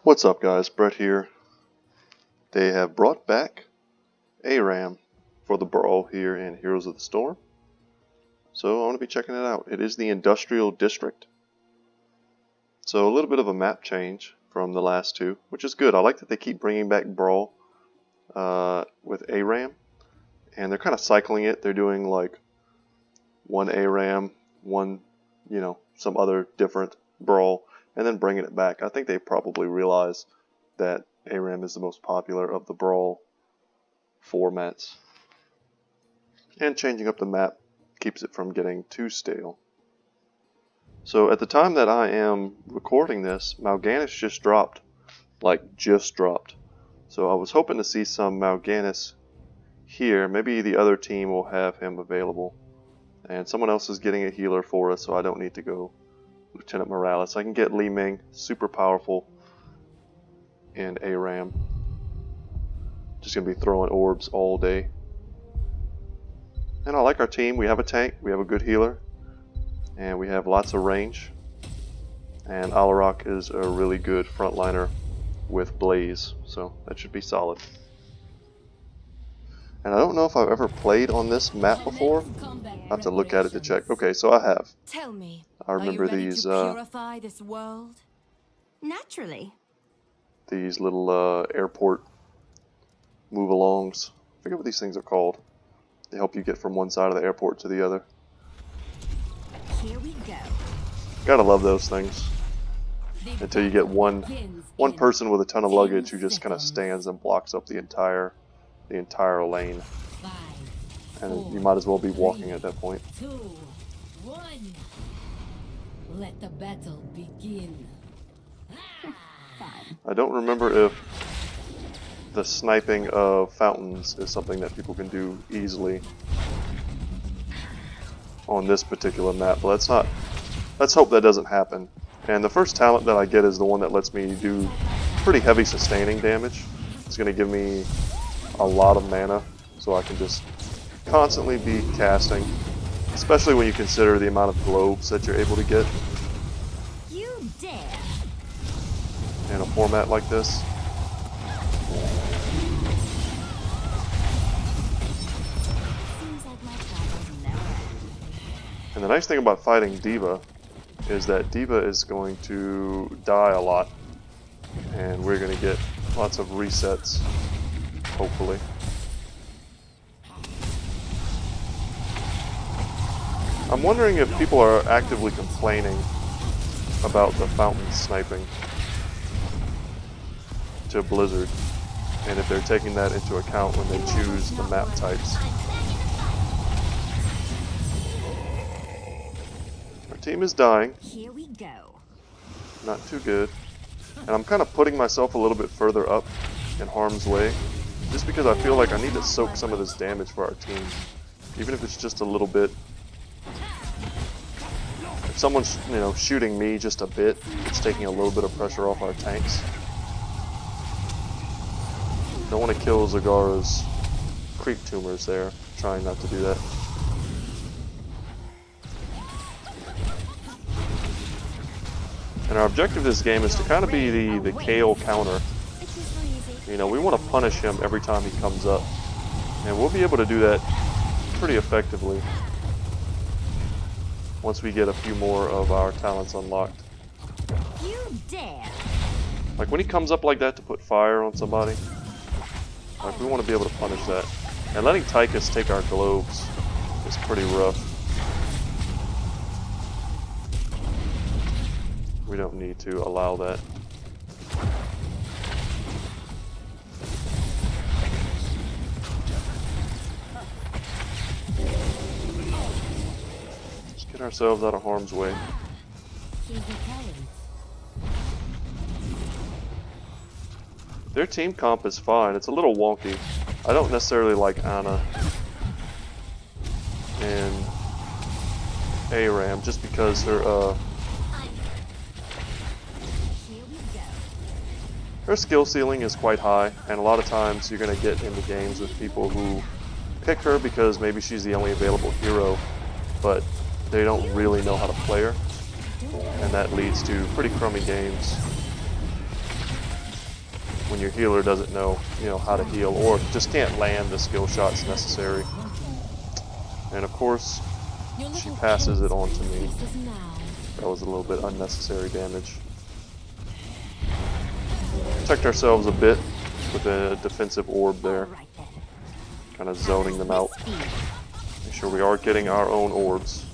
What's up guys, Brett here. They have brought back ARAM for the Brawl here in Heroes of the Storm. So I want to be checking it out. It is the Industrial District. So a little bit of a map change from the last two, which is good. I like that they keep bringing back Brawl with ARAM. And they're kind of cycling it. They're doing like one ARAM, one, some other different Brawl, and then bringing it back. I think they probably realize that ARAM is the most popular of the Brawl formats. And changing up the map keeps it from getting too stale. So at the time that I am recording this, Mal'Ganis just dropped. So I was hoping to see some Mal'Ganis here. Maybe the other team will have him available. And someone else is getting a healer for us, so I don't need to go Lieutenant Morales. I can get Li Ming, super powerful in ARAM. Just going to be throwing orbs all day. And I like our team. We have a tank, we have a good healer, and we have lots of range. And Alarak is a really good frontliner with Blaze, so that should be solid. And I don't know if I've ever played on this map before. I have to look at it to check. Okay, so I have. Tell me, I remember are you ready these to purify this world? Naturally. These little airport move-alongs. I forget what these things are called. They help you get from one side of the airport to the other. Here we go. Gotta love those things. Until you get one person with a ton of luggage who just kind of stands and blocks up the entire lane. And you might as well be walking at that point. 2, 1. Let the battle begin. I don't remember if the sniping of fountains is something that people can do easily on this particular map, but let's hope that doesn't happen. And the first talent that I get is the one that lets me do pretty heavy sustaining damage. It's going to give me a lot of mana, so I can just constantly be casting, especially when you consider the amount of globes that you're able to get You dare. in a format like this. And the nice thing about fighting D.Va is that D.Va is going to die a lot, and we're going to get lots of resets, hopefully. I'm wondering if people are actively complaining about the fountain sniping to Blizzard, and if they're taking that into account when they choose the map types. Our team is dying. Here we go. Not too good. And I'm kind of putting myself a little bit further up in harm's way, just because I feel like I need to soak some of this damage for our team, even if it's just a little bit. If someone's, shooting me just a bit, it's taking a little bit of pressure off our tanks. Don't want to kill Zagara's creep tumors there. Trying not to do that. And our objective this game is to kind of be the KO counter. We want to punish him every time he comes up. And we'll be able to do that pretty effectively once we get a few more of our talents unlocked. You dare. Like when he comes up like that to put fire on somebody, like we want to be able to punish that. And letting Tychus take our globes is pretty rough. We don't need to allow that. Let's get ourselves out of harm's way. Their team comp is fine. It's a little wonky. I don't necessarily like Ana and ARAM just because her skill ceiling is quite high, and a lot of times you're going to get into games with people who pick her because maybe she's the only available hero, but they don't really know how to play her, and that leads to pretty crummy games. when your healer doesn't know, how to heal, or just can't land the skill shots necessary. And of course, she passes it on to me. That was a little bit unnecessary damage. Protect ourselves a bit with a defensive orb there. Kind of zoning them out. Make sure we are getting our own orbs.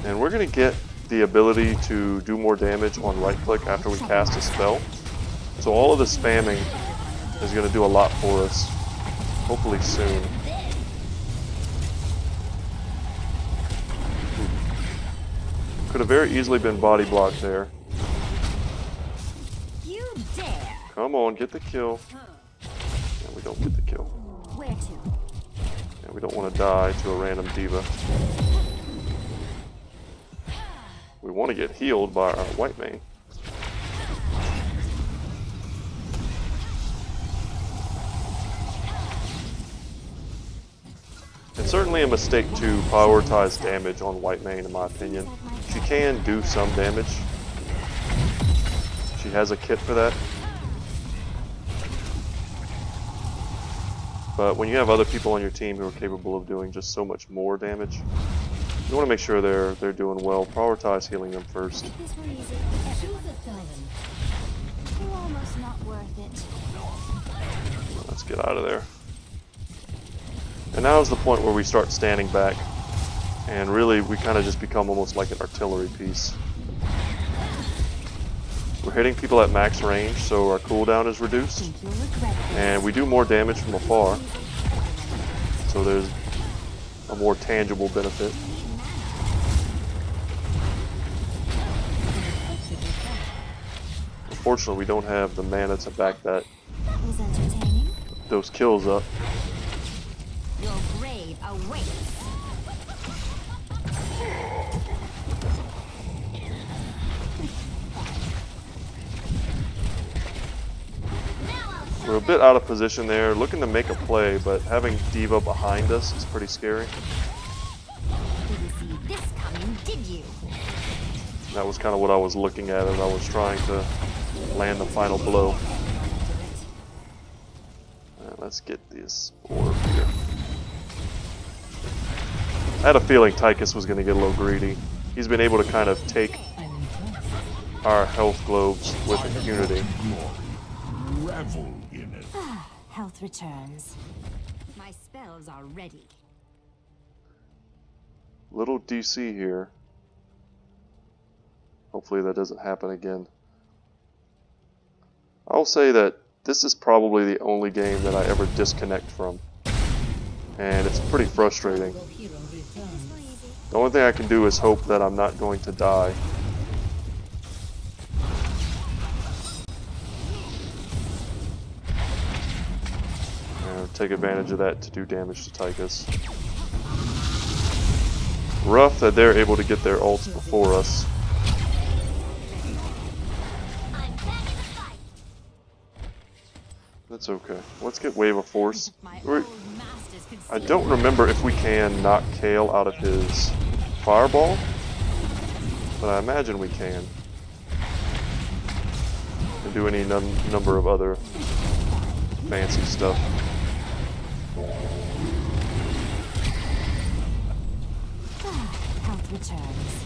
And we're going to get the ability to do more damage on right click after we cast a spell. So all of the spamming is going to do a lot for us. Hopefully soon. Could have very easily been body blocked there. You dare. Come on, get the kill. And we don't get the kill. Where to? And we don't want to die to a random diva. We want to get healed by our white main. It's certainly a mistake to prioritize damage on white main, in my opinion. She can do some damage. She has a kit for that. But when you have other people on your team who are capable of doing just so much more damage, you want to make sure they're doing well. Prioritize healing them first. You're almost not worth it. Let's get out of there. And now is the point where we start standing back, and really we kind of just become almost like an artillery piece. We're hitting people at max range, so our cooldown is reduced, and we do more damage from afar, so there's a more tangible benefit. Unfortunately, we don't have the mana to back That was entertaining. those kills up. Your grave awaits. We're a bit out of position there, looking to make a play, but having D.Va behind us is pretty scary. Didn't see this coming, did you? That was kind of what I was looking at as I was trying to land the final blow. Let's get this orb here. I had a feeling Tychus was going to get a little greedy. He's been able to kind of take our health globes with impunity. Revel in it. Health returns. My spells are ready. Little DC here. Hopefully that doesn't happen again. I'll say that this is probably the only game that I ever disconnect from. And it's pretty frustrating. The only thing I can do is hope that I'm not going to die. And take advantage of that to do damage to Tychus. Rough that they're able to get their ults before us. That's okay. Let's get Wave of Force. I don't remember if we can knock Kale out of his Fireball, but I imagine we can. And do any number of other fancy stuff. Health returns.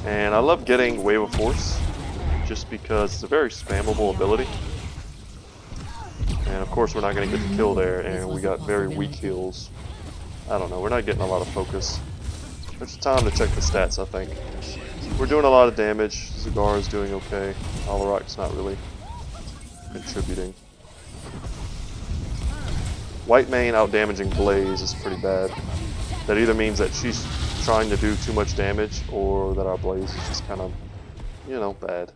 And I love getting Wave of Force, just because it's a very spammable ability. And of course we're not going to get the kill there, and we got very weak heals. I don't know, we're not getting a lot of focus. It's time to check the stats, I think. We're doing a lot of damage. Zagar is doing okay. Alarak's not really contributing. White main out-damaging Blaze is pretty bad. That either means that she's trying to do too much damage, or that our Blaze is just kind of, bad.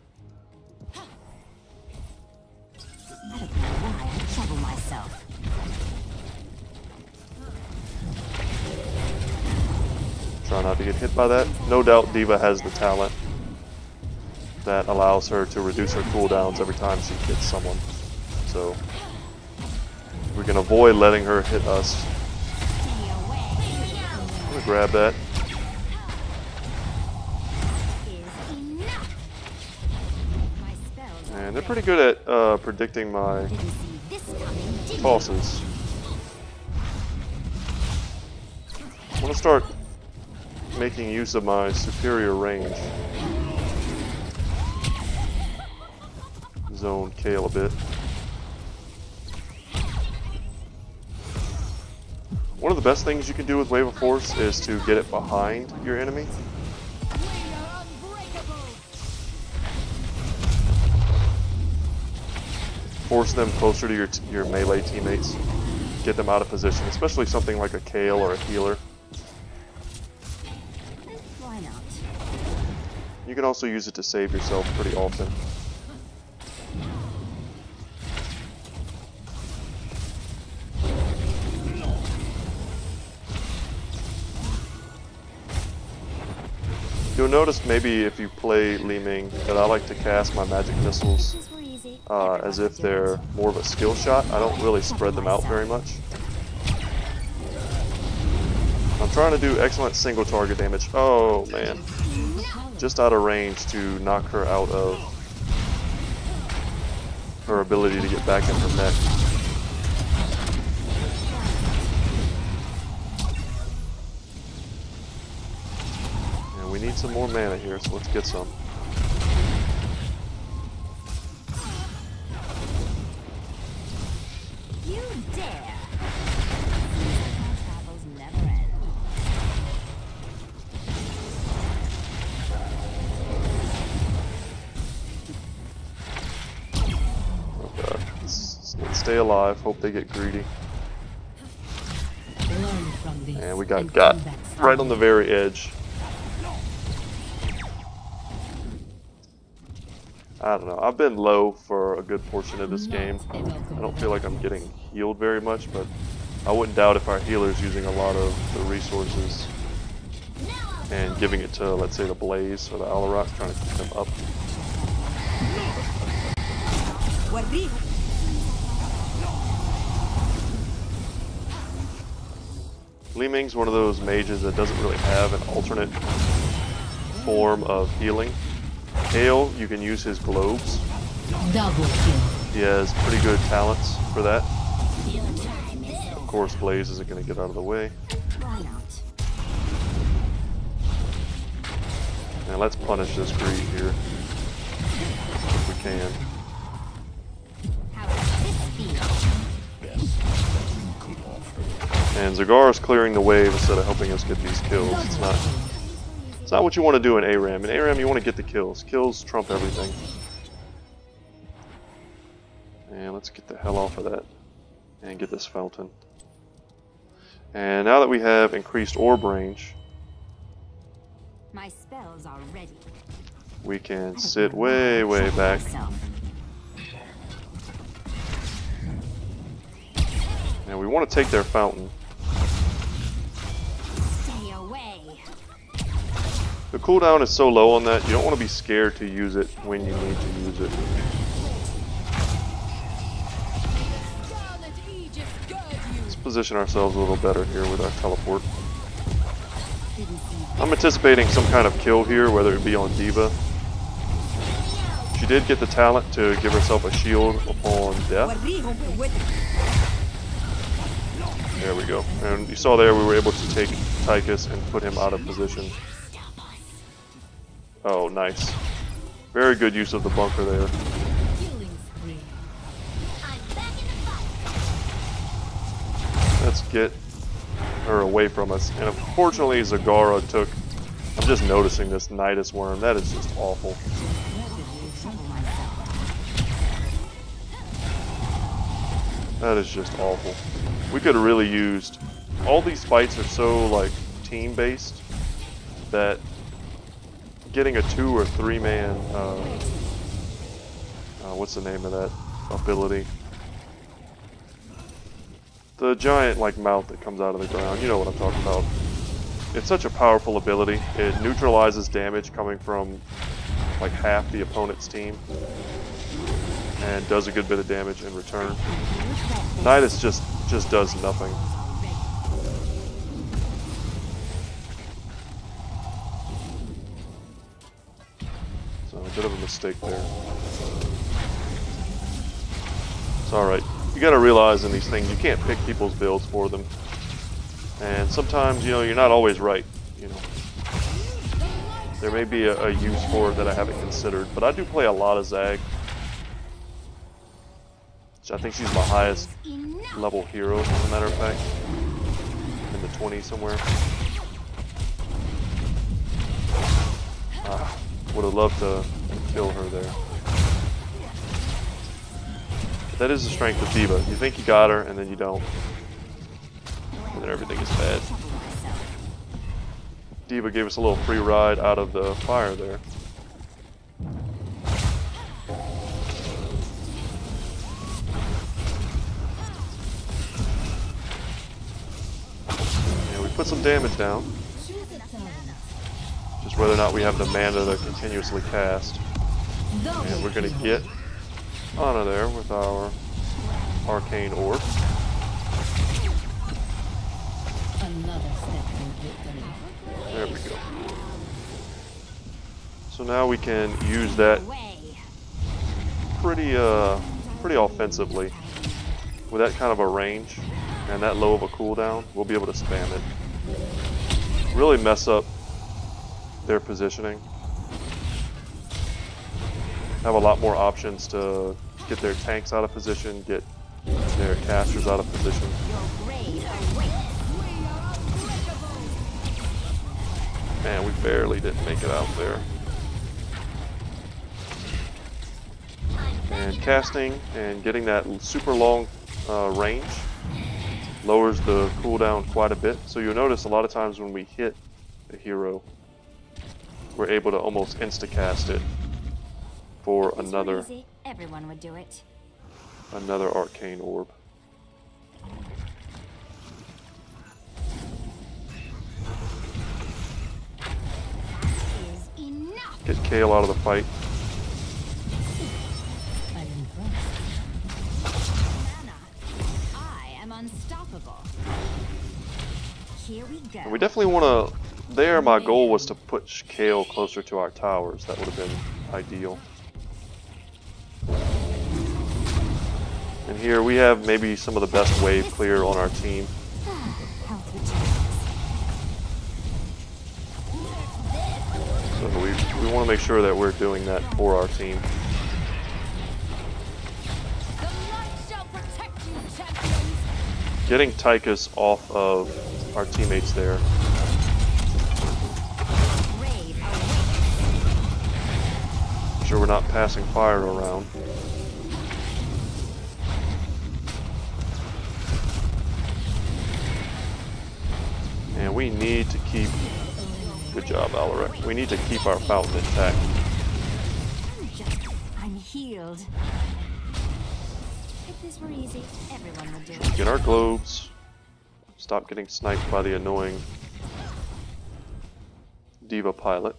I don't know why I trouble myself. Try not to get hit by that. No doubt D.Va has the talent that allows her to reduce her cooldowns every time she hits someone. So We can avoid letting her hit us. I'm gonna grab that. And they're pretty good at predicting my tosses. I'm gonna start making use of my superior range. Zone Kale a bit. One of the best things you can do with Wave of Force is to get it behind your enemy. Force them closer to your melee teammates. Get them out of position, especially something like a Kale or a healer. Why not? You can also use it to save yourself pretty often. You'll notice maybe if you play Li Ming that I like to cast my magic missiles as if they're more of a skill shot. I don't really spread them out very much. I'm trying to do excellent single target damage. Oh man. Just out of range to knock her out of her ability to get back in her neck. And we need some more mana here, so let's get some. You dare! My travels never end. Okay, let's stay alive. Hope they get greedy. And we got right on the very edge. I don't know. I've been low for a good portion of this game. I don't feel like I'm getting healed very much, but I wouldn't doubt if our healer's using a lot of the resources and giving it to, let's say, the Blaze or the Alarak, trying to keep them up. Li Ming's one of those mages that doesn't really have an alternate form of healing. Kale, you can use his globes. Double kill. He has pretty good talents for that. Of course, Blaze isn't going to get out of the way. Why not? And let's punish this greed here if we can. How does this feel? And Zagara's clearing the wave instead of helping us get these kills. It's not what you want to do in ARAM. In ARAM, you want to get the kills. Kills trump everything. And let's get the hell off of that and get this fountain. And now that we have increased orb range, My spells are ready. we can sit way, way back. And we want to take their fountain. Stay away. The cooldown is so low on that, you don't want to be scared to use it when you need to use it. Let's position ourselves a little better here with our teleport. I'm anticipating some kind of kill here, whether it be on Diva. She did get the talent to give herself a shield upon death. There we go. And you saw there we were able to take Tychus and put him out of position. Oh, nice. Very good use of the bunker there. Let's get her away from us. And unfortunately, Zagara took... I'm just noticing this Nidus worm. That is just awful. That is just awful. We could have really used... All these fights are so, like, team-based that getting a 2 or 3 man, what's the name of that ability? The giant, like, mouth that comes out of the ground. You know what I'm talking about. It's such a powerful ability. It neutralizes damage coming from, like, half the opponent's team. and does a good bit of damage in return. Nidus just does nothing. So a bit of a mistake there. It's alright. You gotta realize in these things you can't pick people's builds for them. And sometimes, you know, you're not always right, you know. There may be a use for it that I haven't considered, but I do play a lot of Zag. I think she's my highest level hero, as a matter of fact. In the 20s somewhere. Would have loved to kill her there. But that is the strength of D.Va. You think you got her, and then you don't. And then everything is bad. D.Va gave us a little free ride out of the fire there. And we put some damage down. Just whether or not we have the mana to continuously cast. And we're going to get onto there with our arcane orb. There we go. So now we can use that pretty offensively. With that kind of a range and that low of a cooldown, we'll be able to spam it. Really mess up their positioning. Have a lot more options to get their tanks out of position, get their casters out of position. Man, we barely didn't make it out there. And casting and getting that super long range lowers the cooldown quite a bit. So you'll notice a lot of times when we hit a hero, we're able to almost insta-cast it for another Everyone would do it. Another arcane orb. Get Kale out of the fight. I am unstoppable. Here we go. And we definitely want to. There, my goal was to put Kale closer to our towers. That would have been ideal. And here we have maybe some of the best wave clear on our team. So we want to make sure that we're doing that for our team. Getting Tychus off of our teammates there. Make sure we're not passing fire around. And we need to keep, good job Alaric, we need to keep our fountain intact. I'm healed. If this were easy, everyone would do it. Get our globes. Stop getting sniped by the annoying D.Va pilot.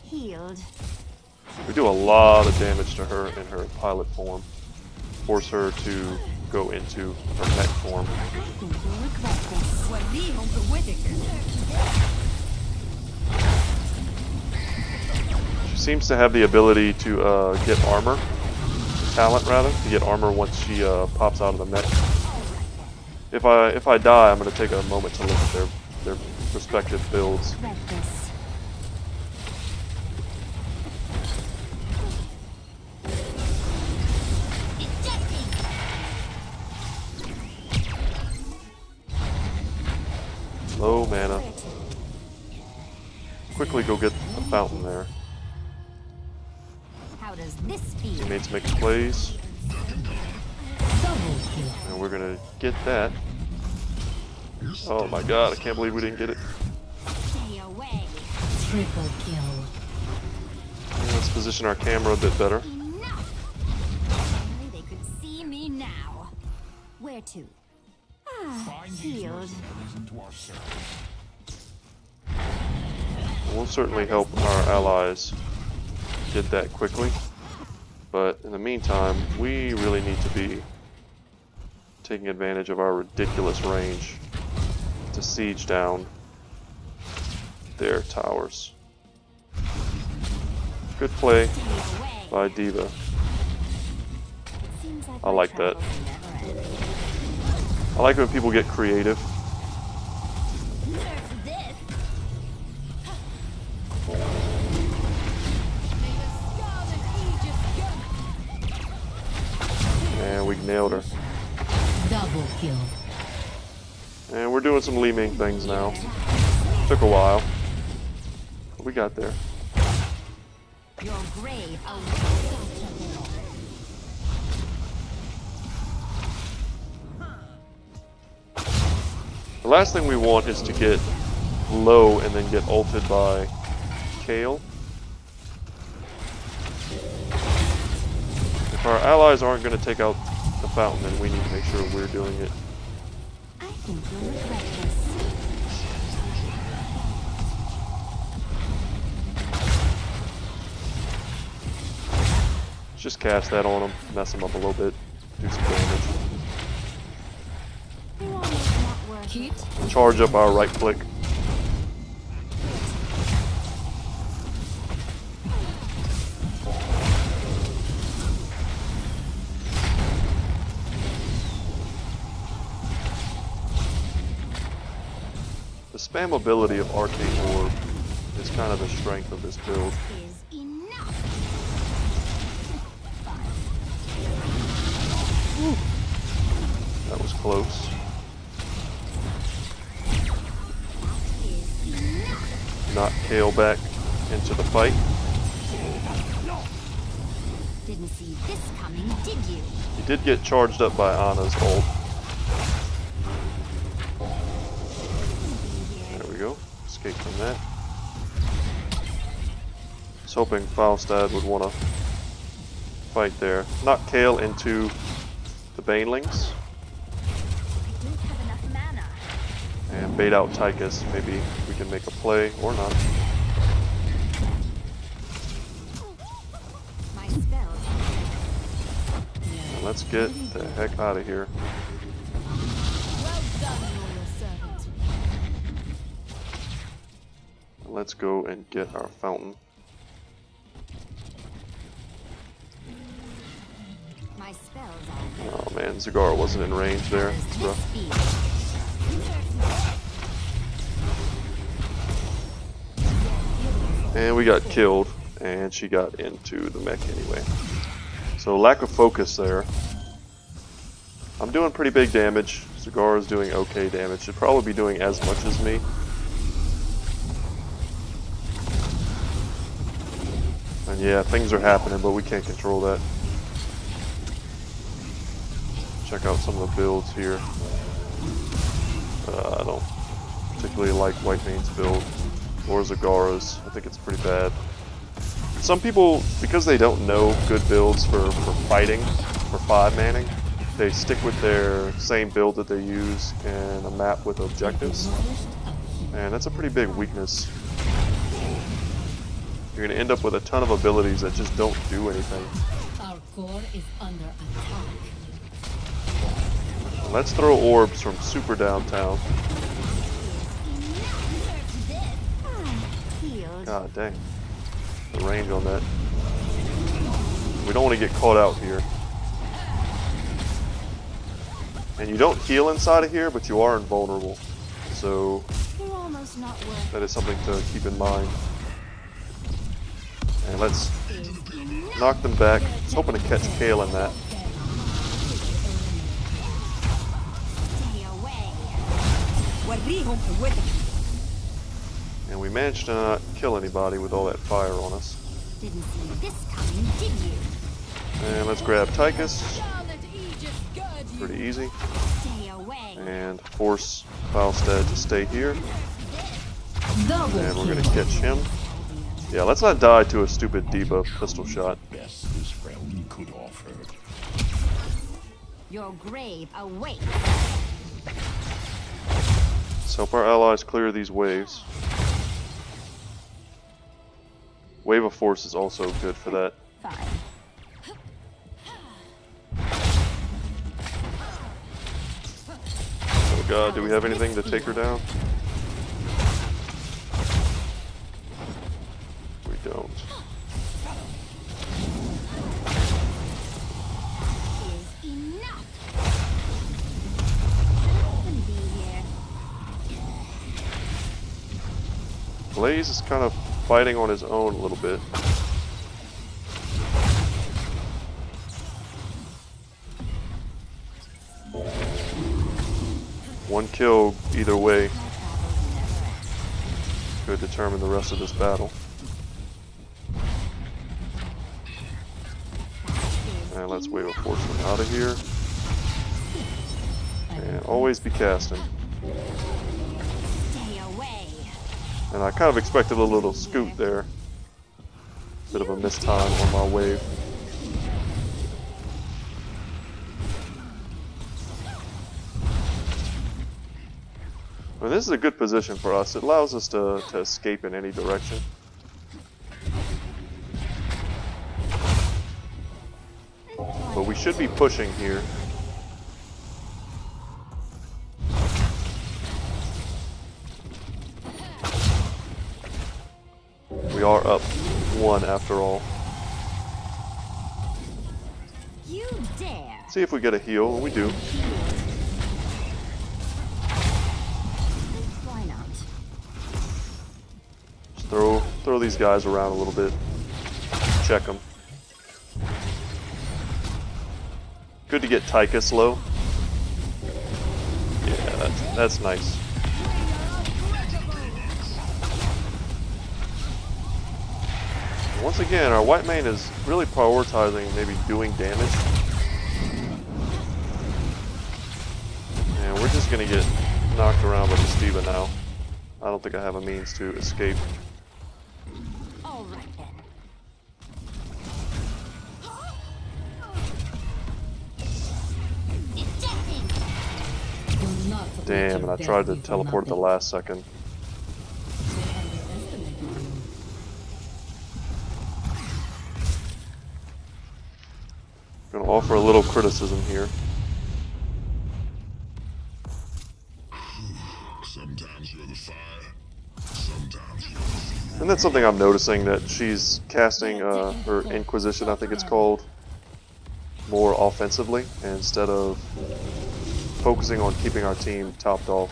Healed. We do a lot of damage to her in her pilot form. Force her to go into her mech form. She seems to have the ability to get armor. Talent, rather. To get armor once she pops out of the mech. If I die, I'm going to take a moment to look at their respective builds. Low mana. Quickly go get the fountain there. How does this feel? Teammates make plays. And we're gonna get that. Oh my god, I can't believe we didn't get it. Stay away. Triple kill. Let's position our camera a bit better. Enough. Only they could see me now. Where to? Healed. We'll certainly help our allies get that quickly. But in the meantime, we really need to be taking advantage of our ridiculous range to siege down their towers. Good play by Diva. I like that. I like when people get creative. And we nailed her. Double kill. And we're doing some Li Ming things now. Took a while. But we got there. Your grave The last thing we want is to get low and then get ulted by Kale. If our allies aren't going to take out the fountain, then we need to make sure we're doing it. I think you'll regret this. Just cast that on them, mess them up a little bit, do some damage. You're almost not worth Heat. Charge up our right click. The spammability of Arcane Orb is kind of the strength of this build. is enough. That was close. Knock Kale back into the fight. Didn't see this coming, did you? He did get charged up by Anna's ult. There we go. Escape from that. I was hoping Falstad would want to fight there. Knock Kale into the Banelings. I don't have enough mana. And bait out Tychus. Maybe we can make a play or not. My spells. And let's get the heck out of here. Well done, loyal servant. Let's go and get our fountain. My spells are Oh man, Zagara wasn't in range there. It's rough. And we got killed, and she got into the mech anyway. So lack of focus there. I'm doing pretty big damage. Zagara's doing okay damage. Should probably be doing as much as me. And yeah, things are happening, but we can't control that. Check out some of the builds here. I don't particularly like Whitemane's build or Zagara's. I think it's pretty bad. Some people, because they don't know good builds for fighting, for 5-manning, they stick with their same build that they use in a map with objectives. And that's a pretty big weakness. You're going to end up with a ton of abilities that just don't do anything. Our core is under attack. Let's throw orbs from super downtown. healed. God dang. The range on that. We don't want to get caught out here. And you don't heal inside of here, but you are invulnerable. So You're almost not worth that is something to keep in mind. And let's knock them back. I was hoping to catch Kale in that. Stay away. And we managed to not kill anybody with all that fire on us. Didn't see this coming, did you? And let's grab Tychus. Pretty easy. Stay away. And force Falstad to stay here. Double And we're kill. going to catch him. Yeah, let's not die to a stupid debuff pistol shot. Best this realm could offer. Your grave awaits. Let's help our allies clear these waves. Wave of Force is also good for that. Fine. Oh god, do we have anything to take her down? We don't. Is enough. Shouldn't be here. Blaze is kind of fighting on his own a little bit. One kill either way could determine the rest of this battle. And let's Wave of Force them out of here. And always be casting. Stay away. And I kind of expected a little scoot there. Bit of a mistime on my wave. Well, this is a good position for us. It allows us to escape in any direction. But we should be pushing here. We are up 1 after all. You dare. See if we get a heal, and we do. Why not? Just throw these guys around a little bit. Check them. Good to get Tychus low. Yeah, that's nice. Once again, our white main is really prioritizing maybe doing damage. And we're just gonna get knocked around by this diva now. I don't think I have a means to escape. All right then. Do not let Damn, your and I tried to best be for teleport at the nothing. last second. They underestimate you. Gonna offer a little criticism here. Sometimes you're the fire, sometimes you're the fuel. And that's something I'm noticing, that she's casting her Inquisition, I think it's called, more offensively instead of focusing on keeping our team topped off.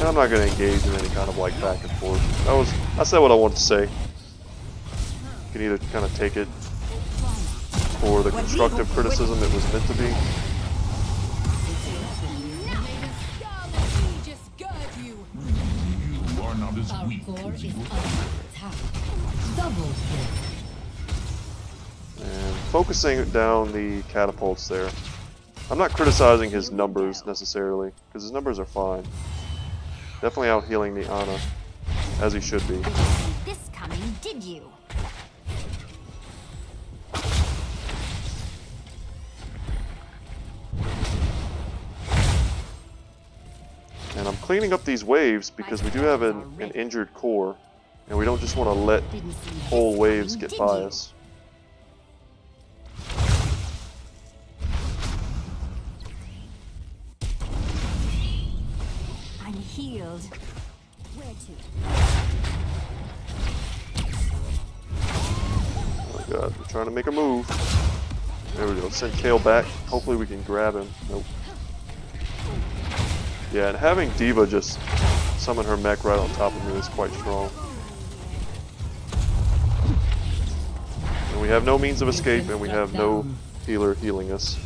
And I'm not going to engage in any kind of like back and forth. I said what I wanted to say. You can either kind of take it for the constructive criticism it was meant to be. You are not as Our weak core as is you under attack. Double kill. And focusing down the catapults there. I'm not criticizing his numbers necessarily, because his numbers are fine. Definitely out healing the Ana, as he should be. Didn't see this coming, did you? And I'm cleaning up these waves because we do have an injured core, and we don't just want to let Didn't see this whole waves coming, get did by you? us. I'm healed. Where to? Oh god, we're trying to make a move. There we go. Send Kale back. Hopefully we can grab him. Nope. Yeah, and having Diva just summon her mech right on top of me is quite strong. And we have no means of escape, and we have no healer healing us.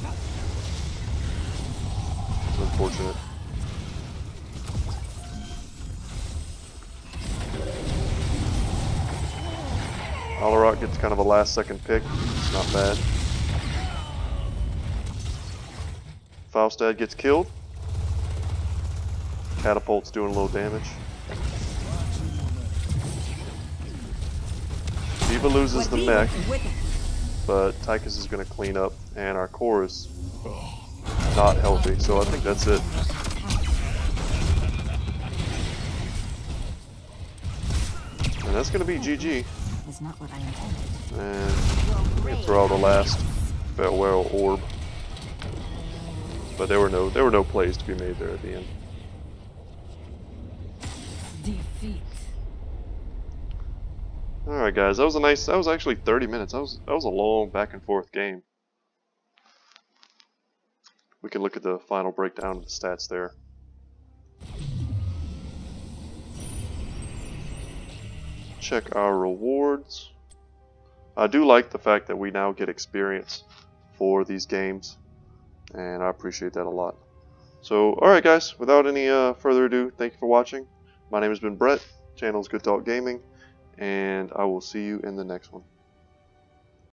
It's unfortunate. Alarok gets kind of a last second pick. It's not bad. Faustad gets killed. Catapult's doing a little damage. Diva loses the mech, but Tychus is going to clean up, and our core is not healthy, so I think that's it. And that's going to be GG. Is not what I intended. And we can throw out the last farewell orb. But there were no plays to be made there at the end. Defeat. Alright guys, that was actually 30 minutes. That was a long back and forth game. We can look at the final breakdown of the stats there. Check our rewards. I do like the fact that we now get experience for these games, and I appreciate that a lot. So, alright guys, without any further ado, thank you for watching. My name has been Brett, channel is Good Talk Gaming, and I will see you in the next one.